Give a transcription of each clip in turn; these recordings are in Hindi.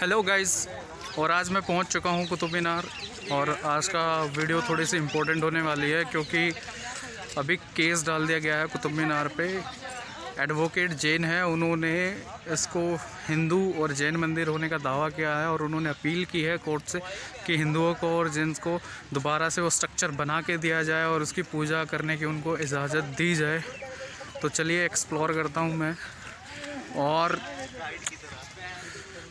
हेलो गाइस, और आज मैं पहुंच चुका हूं कुतुब मीनार। और आज का वीडियो थोड़ी सी इम्पोर्टेंट होने वाली है क्योंकि अभी केस डाल दिया गया है कुतुब मीनार पे। एडवोकेट जैन है, उन्होंने इसको हिंदू और जैन मंदिर होने का दावा किया है और उन्होंने अपील की है कोर्ट से कि हिंदुओं को और जैन को दोबारा से वो स्ट्रक्चर बना के दिया जाए और उसकी पूजा करने की उनको इजाज़त दी जाए। तो चलिए एक्सप्लोर करता हूँ मैं, और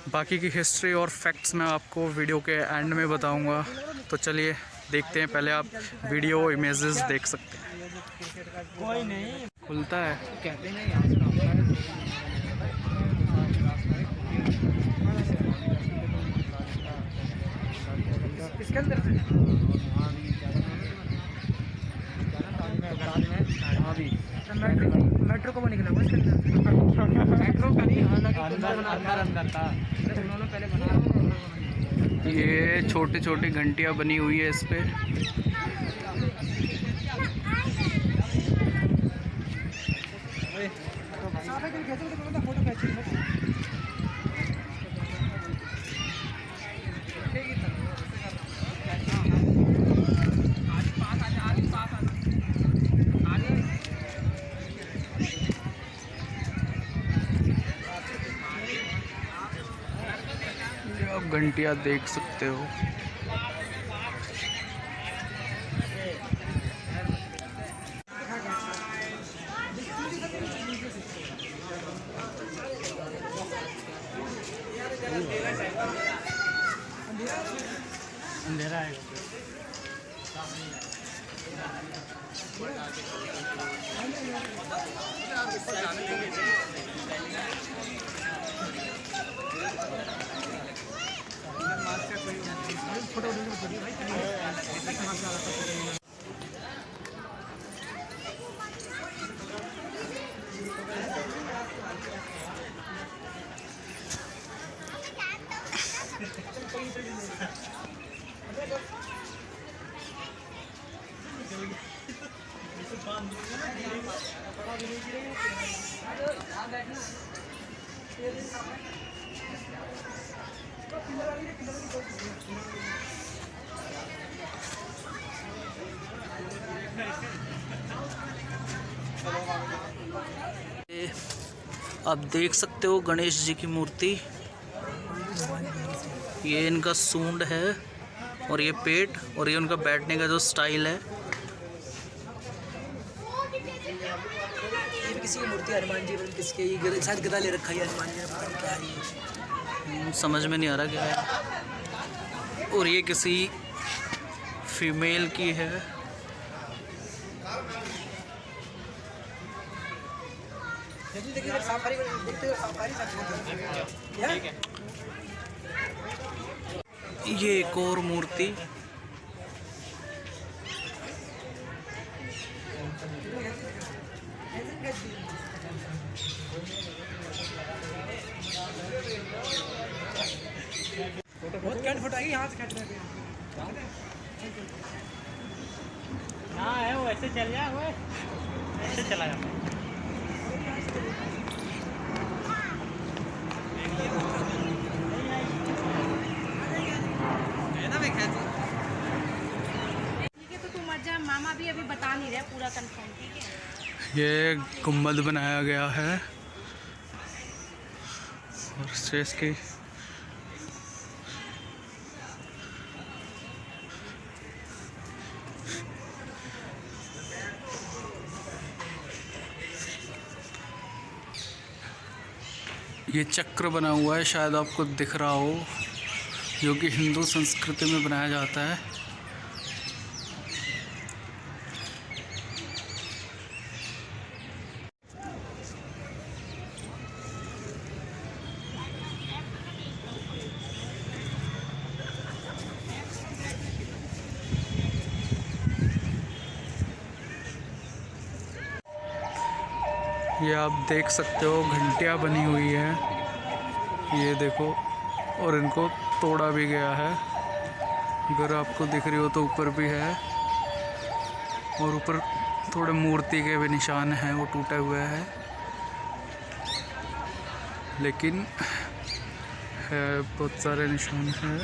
बाकी की हिस्ट्री और फैक्ट्स मैं आपको वीडियो के एंड में बताऊंगा। तो चलिए देखते हैं, पहले आप वीडियो इमेजेस देख सकते हैं। कोई नहीं खुलता है, कहते नहीं इसके अंदर से मेट्रो को वो निकला वो इसके अंदर मेट्रो का नहीं अंदर था उन्होंने पहले बनाया। ये छोटी छोटी घंटियाँ बनी हुई है इस पे। फोटो आप घंटियाँ देख सकते हो। अंधेरा है। आप देख सकते हो गणेश जी की मूर्ति। ये इनका सूंड है और ये पेट, और ये उनका बैठने का जो स्टाइल है। ये किसी की मूर्ति हनुमान जी किसके ये शायद गदा ले रखा है हनुमान जी ने, पता नहीं क्या है ये, समझ में नहीं आ रहा क्या है। और ये किसी फीमेल की है। देखिए सफारी देखते हो, सफारी ठीक है। ये एक और मूर्ति, बहुत कैंट फोटो आई, यहाँ से कैंट लगे। हाँ है वो, ऐसे चल जाए, वो ऐसे चला जाता है। मामा भी अभी बता नहीं रहे पूरा कंफर्म, ठीक है। ये गुम्बद बनाया गया है और स्टेज की ये चक्र बना हुआ है, शायद आपको दिख रहा हो, जो कि हिंदू संस्कृति में बनाया जाता है। ये आप देख सकते हो घंटियाँ बनी हुई हैं, ये देखो, और इनको तोड़ा भी गया है। अगर आपको दिख रही हो तो ऊपर भी है, और ऊपर थोड़े मूर्ति के भी निशान हैं, वो टूटे हुए हैं, लेकिन है बहुत सारे निशान हैं।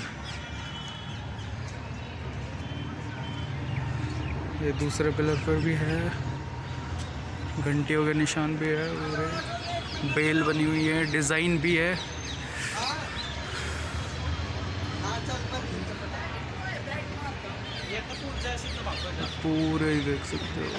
ये दूसरे पिलर पर भी है, घंटियों के निशान भी है, और बेल बनी हुई है, डिज़ाइन भी है। पूरे ही देख सकते हो।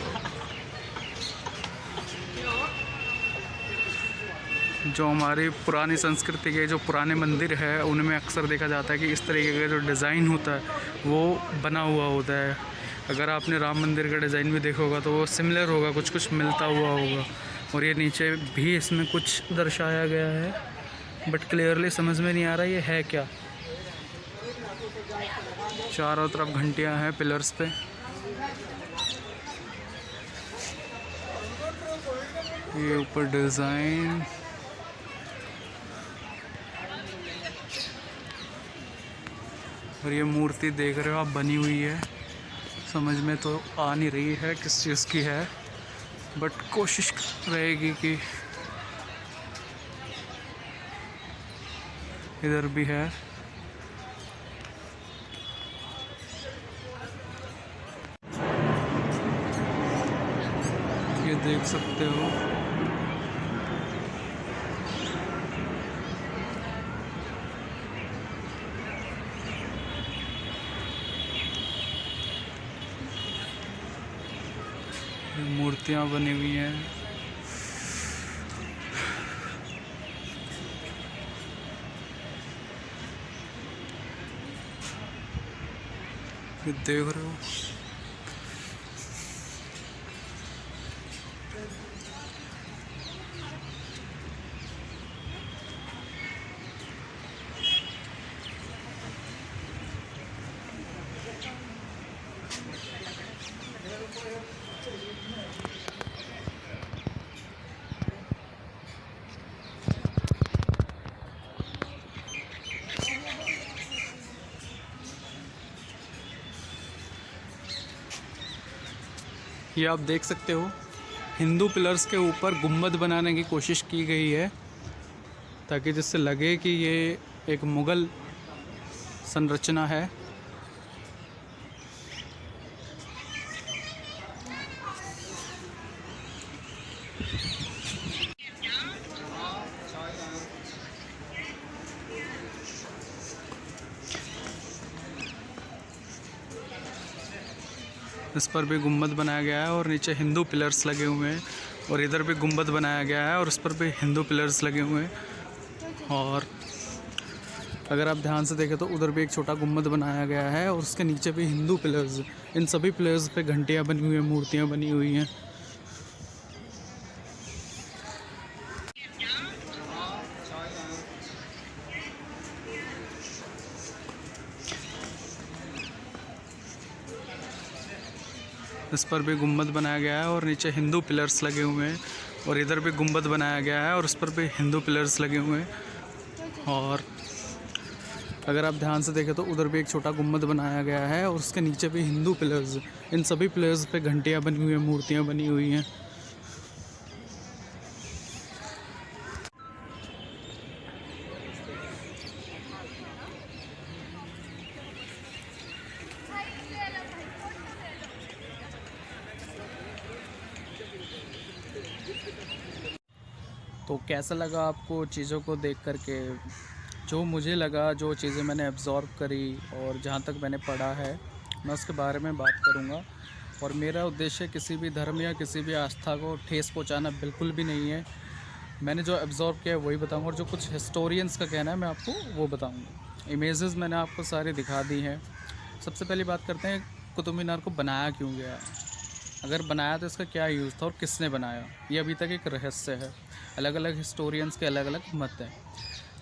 जो हमारी पुरानी संस्कृति के जो पुराने मंदिर है उनमें अक्सर देखा जाता है कि इस तरीके का जो डिज़ाइन होता है वो बना हुआ होता है। अगर आपने राम मंदिर का डिज़ाइन भी देखा होगा तो वो सिमिलर होगा, कुछ कुछ मिलता हुआ होगा। और ये नीचे भी इसमें कुछ दर्शाया गया है, बट क्लियरली समझ में नहीं आ रहा ये है क्या। चारों तरफ घंटियां हैं पिलर्स पे। ये ऊपर डिज़ाइन, और ये मूर्ति देख रहे हो आप बनी हुई है, समझ में तो आ नहीं रही है किस चीज़ की है, बट कोशिश रहेगी कि इधर भी है। ये देख सकते हो। मूर्तियाँ बनी हुई हैं। ये देख रहे हो। ये आप देख सकते हो, हिंदू पिलर्स के ऊपर गुम्बद बनाने की कोशिश की गई है ताकि जिससे लगे कि ये एक मुग़ल संरचना है। इस पर भी गुम्बद बनाया गया है और नीचे हिंदू पिलर्स लगे हुए हैं, और इधर भी गुम्बद बनाया गया है और उस पर भी हिंदू पिलर्स लगे हुए हैं। और अगर आप ध्यान से देखें तो उधर भी एक छोटा गुम्बद बनाया गया है और उसके नीचे भी हिंदू पिलर्स। इन सभी पिलर्स पे घंटियाँ बनी हुई हैं, मूर्तियाँ बनी हुई हैं। इस पर भी गुम्बद बनाया गया है और नीचे हिंदू पिलर्स लगे हुए हैं, और इधर भी गुम्बद बनाया गया है और उस पर भी हिंदू पिलर्स लगे हुए हैं। और अगर आप ध्यान से देखें तो उधर भी एक छोटा गुम्बद बनाया गया है और उसके नीचे भी हिंदू पिलर्स। इन सभी पिलर्स पे घंटियाँ बनी हुई हैं, मूर्तियाँ बनी हुई हैं। तो कैसा लगा आपको चीज़ों को देख कर के? जो मुझे लगा, जो चीज़ें मैंने एब्ज़ॉर्ब करी और जहाँ तक मैंने पढ़ा है, मैं उसके बारे में बात करूँगा। और मेरा उद्देश्य किसी भी धर्म या किसी भी आस्था को ठेस पहुँचाना बिल्कुल भी नहीं है। मैंने जो एब्ज़ॉर्ब किया है वही बताऊँगा, और जो कुछ हिस्टोरियंस का कहना है मैं आपको वो बताऊँगा। इमेजेस मैंने आपको सारी दिखा दी हैं। सबसे पहली बात करते हैं, कुतुब मीनार को बनाया क्यों गया है? अगर बनाया तो इसका क्या यूज़ था और किसने बनाया, ये अभी तक एक रहस्य है। अलग अलग हिस्टोरियंस के अलग अलग मत हैं।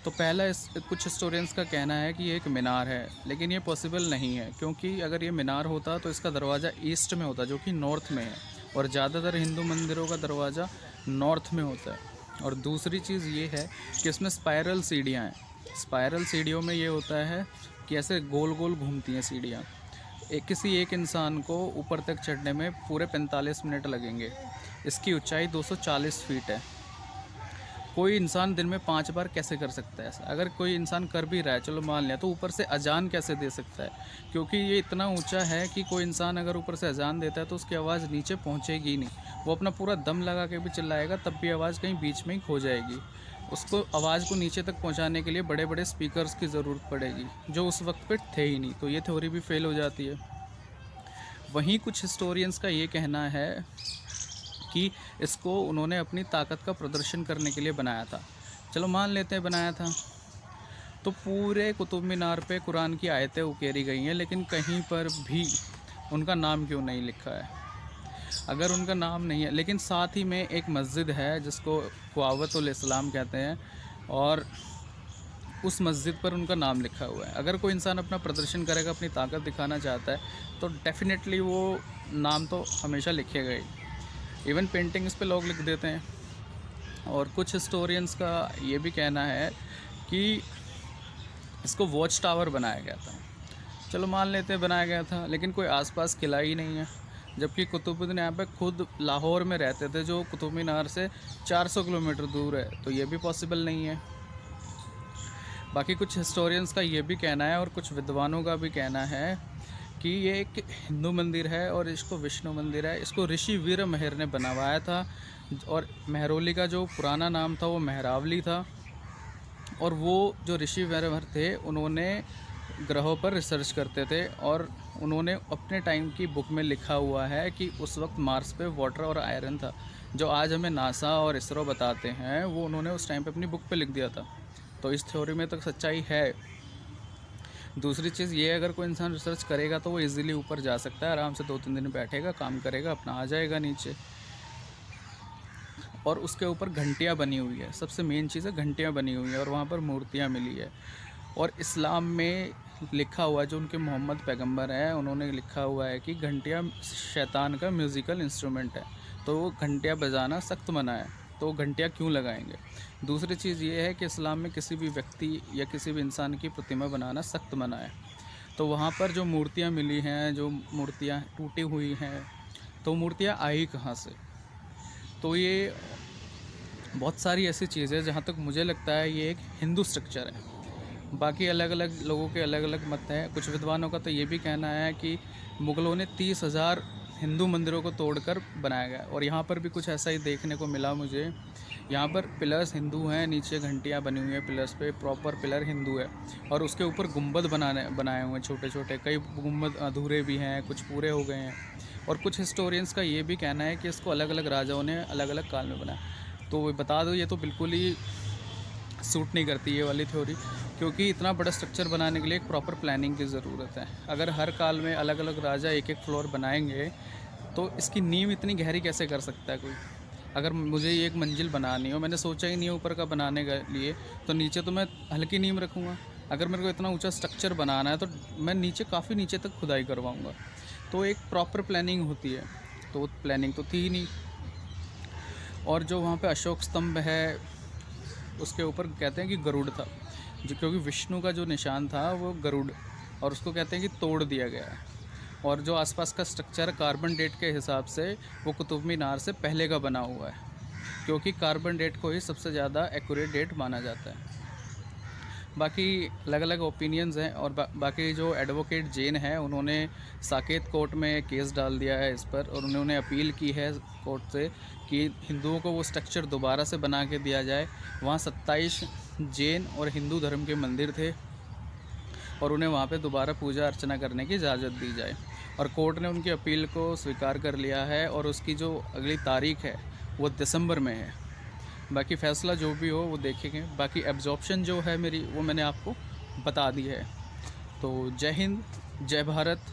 तो पहला कुछ हिस्टोरियंस का कहना है कि ये एक मीनार है, लेकिन ये पॉसिबल नहीं है, क्योंकि अगर ये मीनार होता तो इसका दरवाज़ा ईस्ट में होता, जो कि नॉर्थ में है, और ज़्यादातर हिंदू मंदिरों का दरवाज़ा नॉर्थ में होता है। और दूसरी चीज़ ये है कि इसमें स्पायरल सीढ़ियाँ हैं। स्पायरल सीढ़ियों में ये होता है कि ऐसे गोल गोल घूमती हैं सीढ़ियाँ। किसी एक इंसान को ऊपर तक चढ़ने में पूरे 45 मिनट लगेंगे। इसकी ऊंचाई 240 फीट है। कोई इंसान दिन में 5 बार कैसे कर सकता है ऐसा? अगर कोई इंसान कर भी रहा है, चलो मान लिया, तो ऊपर से अजान कैसे दे सकता है? क्योंकि ये इतना ऊंचा है कि कोई इंसान अगर ऊपर से अजान देता है तो उसकी आवाज़ नीचे पहुंचेगी ही नहीं। वो अपना पूरा दम लगा के भी चिल्लाएगा तब भी आवाज़ कहीं बीच में ही खो जाएगी। उसको आवाज़ को नीचे तक पहुंचाने के लिए बड़े बड़े स्पीकर्स की ज़रूरत पड़ेगी, जो उस वक्त पे थे ही नहीं। तो ये थ्योरी भी फेल हो जाती है। वहीं कुछ हिस्टोरियंस का ये कहना है कि इसको उन्होंने अपनी ताकत का प्रदर्शन करने के लिए बनाया था। चलो मान लेते हैं बनाया था, तो पूरे कुतुब मीनार पे कुरान की आयतें उकेरी गई हैं, लेकिन कहीं पर भी उनका नाम क्यों नहीं लिखा है? अगर उनका नाम नहीं है, लेकिन साथ ही में एक मस्जिद है जिसको क़ुव्वतुल इस्लाम कहते हैं, और उस मस्जिद पर उनका नाम लिखा हुआ है। अगर कोई इंसान अपना प्रदर्शन करेगा, अपनी ताकत दिखाना चाहता है, तो डेफिनेटली वो नाम तो हमेशा लिखेगा ही। इवन पेंटिंग्स पे लोग लिख देते हैं। और कुछ हिस्टोरियंस का ये भी कहना है कि इसको वॉच टावर बनाया गया था। चलो मान लेते हैं बनाया गया था, लेकिन कोई आसपास किला ही नहीं है, जबकि कुतुबुद्दीन यहाँ पे खुद लाहौर में रहते थे, जो कुतुब मीनार से 400 किलोमीटर दूर है, तो ये भी पॉसिबल नहीं है। बाकी कुछ हिस्टोरियंस का ये भी कहना है और कुछ विद्वानों का भी कहना है कि ये एक हिंदू मंदिर है और इसको विष्णु मंदिर है। इसको ऋषि वीर मेहर ने बनवाया था, और मेहरौली का जो पुराना नाम था वो मेहरावली था। और वो जो ऋषि वीर मेहर थे, उन्होंने ग्रहों पर रिसर्च करते थे, और उन्होंने अपने टाइम की बुक में लिखा हुआ है कि उस वक्त मार्स पे वाटर और आयरन था। जो आज हमें नासा और इसरो बताते हैं, वो उन्होंने उस टाइम पे अपनी बुक पे लिख दिया था। तो इस थ्योरी में तो सच्चाई है। दूसरी चीज़ ये है, अगर कोई इंसान रिसर्च करेगा तो वो इजीली ऊपर जा सकता है, आराम से 2-3 दिन बैठेगा, काम करेगा, अपना आ जाएगा नीचे। और उसके ऊपर घंटियाँ बनी हुई है, सबसे मेन चीज़ है घंटियाँ बनी हुई है, और वहाँ पर मूर्तियाँ मिली है। और इस्लाम में लिखा हुआ है, जो उनके मोहम्मद पैगंबर हैं, उन्होंने लिखा हुआ है कि घंटियाँ शैतान का म्यूज़िकल इंस्ट्रूमेंट है, तो वो घंटियाँ बजाना सख्त मना है, तो घंटियाँ क्यों लगाएंगे। दूसरी चीज़ ये है कि इस्लाम में किसी भी व्यक्ति या किसी भी इंसान की प्रतिमा बनाना सख्त मना है। तो वहाँ पर जो मूर्तियाँ मिली हैं, जो मूर्तियाँ टूटी हुई हैं, तो मूर्तियाँ आई कहाँ से? तो ये बहुत सारी ऐसी चीज़ें जहाँ तक मुझे लगता है ये एक हिंदू स्ट्रक्चर है। बाकी अलग अलग लोगों के अलग अलग मत हैं। कुछ विद्वानों का तो ये भी कहना है कि मुग़लों ने 30,000 हिंदू मंदिरों को तोड़कर बनाया गया, और यहाँ पर भी कुछ ऐसा ही देखने को मिला मुझे। यहाँ पर पिलर्स हिंदू हैं, नीचे घंटियाँ बनी हुई हैं पिलर्स पे, प्रॉपर पिलर हिंदू है, और उसके ऊपर गुंबद बनाए हुए हैं छोटे छोटे। कई गुंबद अधूरे भी हैं, कुछ पूरे हो गए हैं। और कुछ हिस्टोरियंस का ये भी कहना है कि इसको अलग अलग राजाओं ने अलग अलग काल में बनाया। तो बता दो, ये तो बिल्कुल ही सूट नहीं करती ये वाली थ्योरी, क्योंकि इतना बड़ा स्ट्रक्चर बनाने के लिए एक प्रॉपर प्लानिंग की ज़रूरत है। अगर हर काल में अलग अलग राजा एक एक फ्लोर बनाएंगे, तो इसकी नींव इतनी गहरी कैसे कर सकता है कोई? अगर मुझे ये एक मंजिल बनानी हो, मैंने सोचा ही नहीं ऊपर का बनाने के लिए, तो नीचे तो मैं हल्की नींव रखूँगा। अगर मेरे को इतना ऊंचा स्ट्रक्चर बनाना है, तो मैं नीचे काफ़ी नीचे तक खुदाई करवाऊँगा। तो एक प्रॉपर प्लानिंग होती है, तो प्लानिंग तो थी ही नहीं। और जो वहाँ पे अशोक स्तंभ है, उसके ऊपर कहते हैं कि गरुड़ था, जो क्योंकि विष्णु का जो निशान था वो गरुड़, और उसको कहते हैं कि तोड़ दिया गया है। और जो आसपास का स्ट्रक्चर कार्बन डेट के हिसाब से वो कुतुब मीनार से पहले का बना हुआ है, क्योंकि कार्बन डेट को ही सबसे ज़्यादा एक्यूरेट डेट माना जाता है। बाकी अलग अलग ओपिनियंस हैं। और बाकी जो एडवोकेट जैन है, उन्होंने साकेत कोर्ट में केस डाल दिया है इस पर, और उन्होंने अपील की है कोर्ट से कि हिंदुओं को वो स्ट्रक्चर दोबारा से बना के दिया जाए। वहाँ 27 जैन और हिंदू धर्म के मंदिर थे, और उन्हें वहाँ पे दोबारा पूजा अर्चना करने की इजाज़त दी जाए। और कोर्ट ने उनकी अपील को स्वीकार कर लिया है, और उसकी जो अगली तारीख़ है वो दिसंबर में है। बाकी फ़ैसला जो भी हो वो देखेंगे। बाकी एब्जॉर्प्शन जो है मेरी, वो मैंने आपको बता दी है। तो जय हिंद, जय भारत।